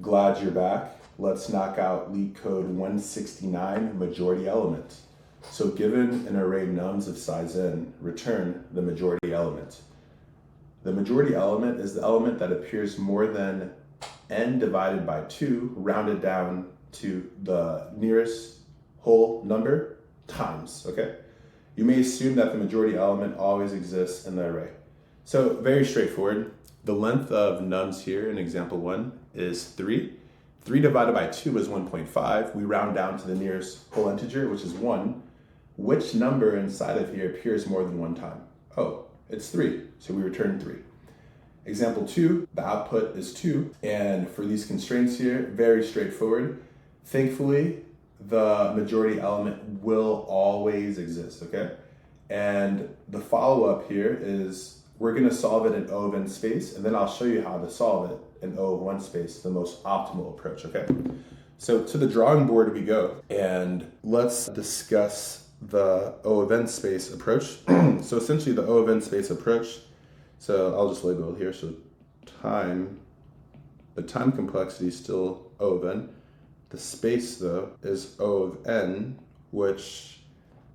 Glad you're back. Let's knock out LeetCode 169, majority element. So given an array nums of size n, return the majority element. The majority element is the element that appears more than n divided by 2, rounded down to the nearest whole number times, okay? You may assume that the majority element always exists in the array. So very straightforward. The length of nums here in example 1 is 3. 3 divided by 2 is 1.5. We round down to the nearest whole integer, which is 1. Which number inside of here appears more than one time? Oh, it's 3, so we return 3. Example 2, the output is 2, and for these constraints here, very straightforward. Thankfully, the majority element will always exist, okay? And the follow-up here is we're going to solve it in O of n space, and then I'll show you how to solve it in O of 1 space, the most optimal approach, okay? So to the drawing board we go, and let's discuss the O of n space approach. So essentially the O of n space approach, so I'll just label it here, so the time complexity is still O of n. The space though is O of n, which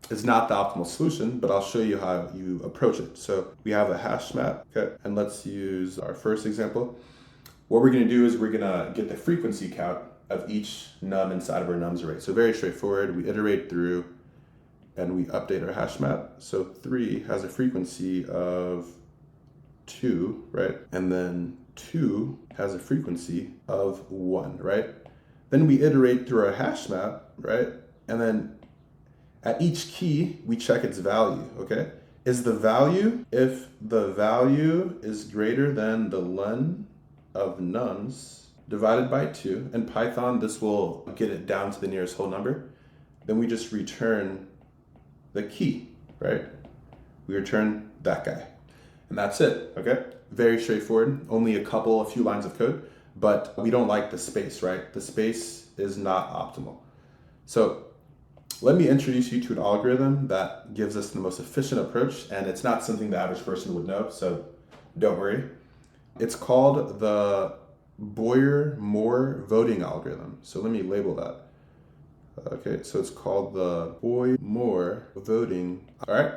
is not the optimal solution, but I'll show you how you approach it. So we have a hash map, okay? And let's use our first example. What we're gonna do is we're gonna get the frequency count of each num inside of our nums array. So very straightforward, we iterate through and we update our hash map. So 3 has a frequency of 2, right? And then 2 has a frequency of 1, right? Then we iterate through our hash map, right? And then at each key, we check its value, okay? Is the value, if the value is greater than the len of nums divided by 2, in Python, this will get it down to the nearest whole number, then we just return the key, right? We return that guy. And that's it, okay? Very straightforward, only a few lines of code, but we don't like the space, right? The space is not optimal. So let me introduce you to an algorithm that gives us the most efficient approach, and it's not something the average person would know, so don't worry. It's called the Boyer-Moore voting algorithm. So let me label that. Okay, so it's called the Boyer-Moore voting. All right,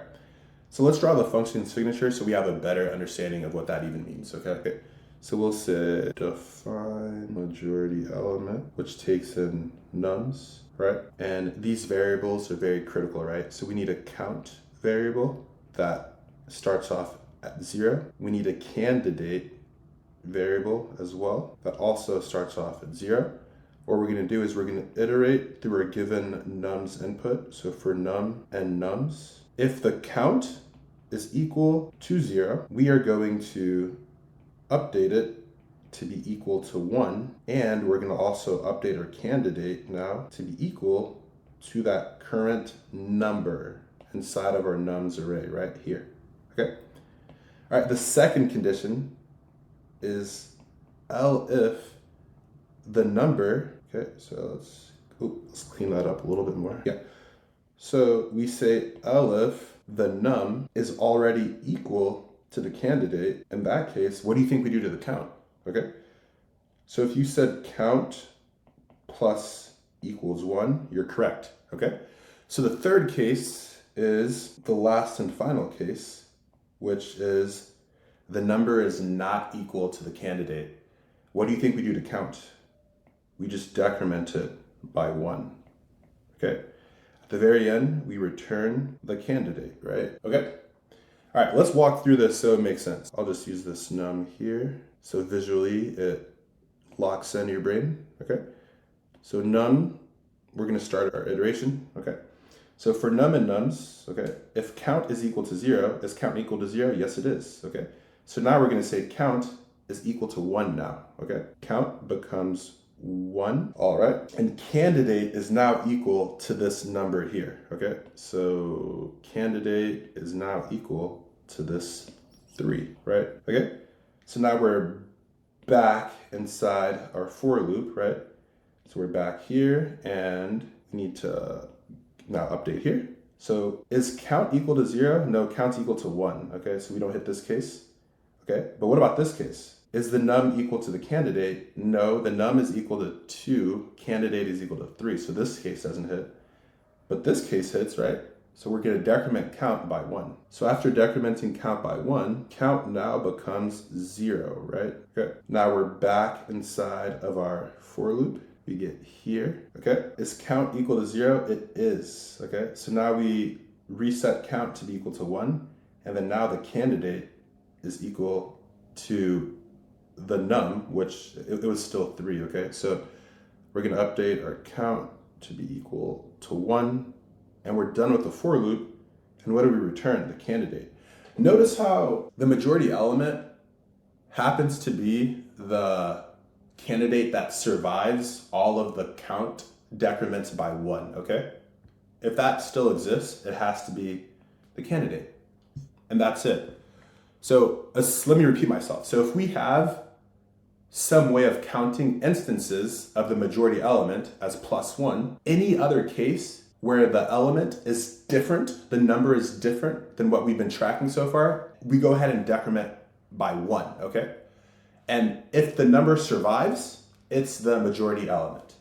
so let's draw the function signature so we have a better understanding of what that even means, okay? So we'll say define majority element, which takes in nums, right? And these variables are very critical, right? So we need a count variable that starts off at 0. We need a candidate variable as well that also starts off at 0. What we're gonna do is we're gonna iterate through our given nums input. So for num and nums, if the count is equal to 0, we are going to update it to be equal to 1, and we're going to also update our candidate now to be equal to that current number inside of our nums array right here, okay? All right, the second condition is elif the number, okay, so let's clean that up a little bit more. Yeah, so we say elif the num is already equal to the candidate. In that case, what do you think we do to the count? Okay, so if you said count plus equals 1, you're correct, okay? So the third case is the last and final case, which is the number is not equal to the candidate. What do you think we do to count? We just decrement it by 1, okay? At the very end, we return the candidate, right? Okay. All right, let's walk through this so it makes sense. I'll just use this num here. So visually, it locks in your brain, okay? So num, we're gonna start our iteration, okay? So for num and nums, okay, if count is equal to 0, is count equal to 0? Yes, it is, okay? So now we're gonna say count is equal to 1 now, okay? Count becomes 1, all right? And candidate is now equal to this number here, okay? So candidate is now equal to this 3, right? Okay, so now we're back inside our for loop, right? So we're back here and we need to now update here. So is count equal to 0? No, count's equal to 1, okay? So we don't hit this case, okay? But what about this case? Is the num equal to the candidate? No, the num is equal to 2, candidate is equal to 3. So this case doesn't hit, but this case hits, right? So we're going to decrement count by 1. So after decrementing count by 1, count now becomes 0, right? Okay. Now we're back inside of our for loop. We get here, okay? Is count equal to 0? It is, okay? So now we reset count to be equal to 1, and then now the candidate is equal to the num, which it was still 3, okay? So we're gonna update our count to be equal to 1, and we're done with the for loop, and what do we return? The candidate. Notice how the majority element happens to be the candidate that survives all of the count decrements by 1, okay? If that still exists, it has to be the candidate, and that's it. So let me repeat myself. So if we have some way of counting instances of the majority element as +1, any other case where the element is different, the number is different than what we've been tracking so far, we go ahead and decrement by 1, okay? And if the number survives, it's the majority element.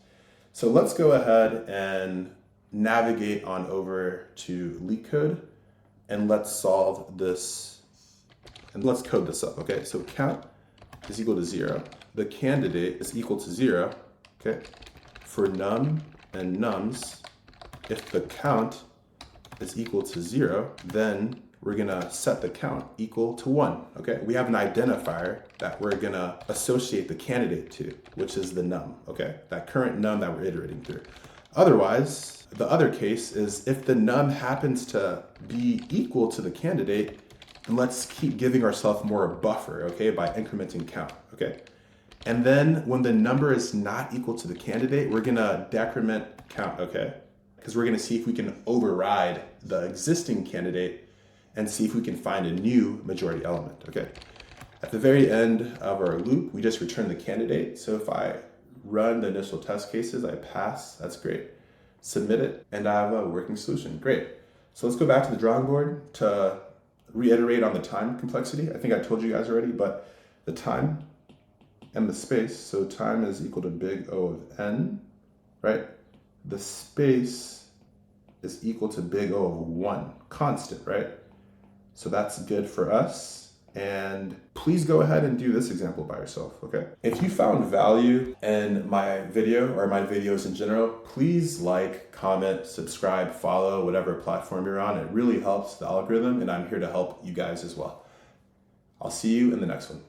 So let's go ahead and navigate on over to LeetCode, and let's solve this, and let's code this up, okay? So count is equal to 0. The candidate is equal to 0, okay? For num and nums, if the count is equal to 0, then we're gonna set the count equal to 1, okay? We have an identifier that we're gonna associate the candidate to, which is the num, okay? That current num that we're iterating through. Otherwise, the other case is if the num happens to be equal to the candidate, and let's keep giving ourselves more buffer, okay, by incrementing count, okay? And then when the number is not equal to the candidate, we're gonna decrement count, okay? Because we're gonna see if we can override the existing candidate and see if we can find a new majority element, okay? At the very end of our loop, we just return the candidate. So if I run the initial test cases, I pass, that's great. Submit it, and I have a working solution, great. So let's go back to the drawing board to reiterate on the time complexity. I think I told you guys already, but the time and the space, so time is equal to big O of n, right? The space is equal to big O of 1, constant, right? So that's good for us. And please go ahead and do this example by yourself, okay? If you found value in my video or my videos in general, please like, comment, subscribe, follow, whatever platform you're on. It really helps the algorithm, and I'm here to help you guys as well. I'll see you in the next one.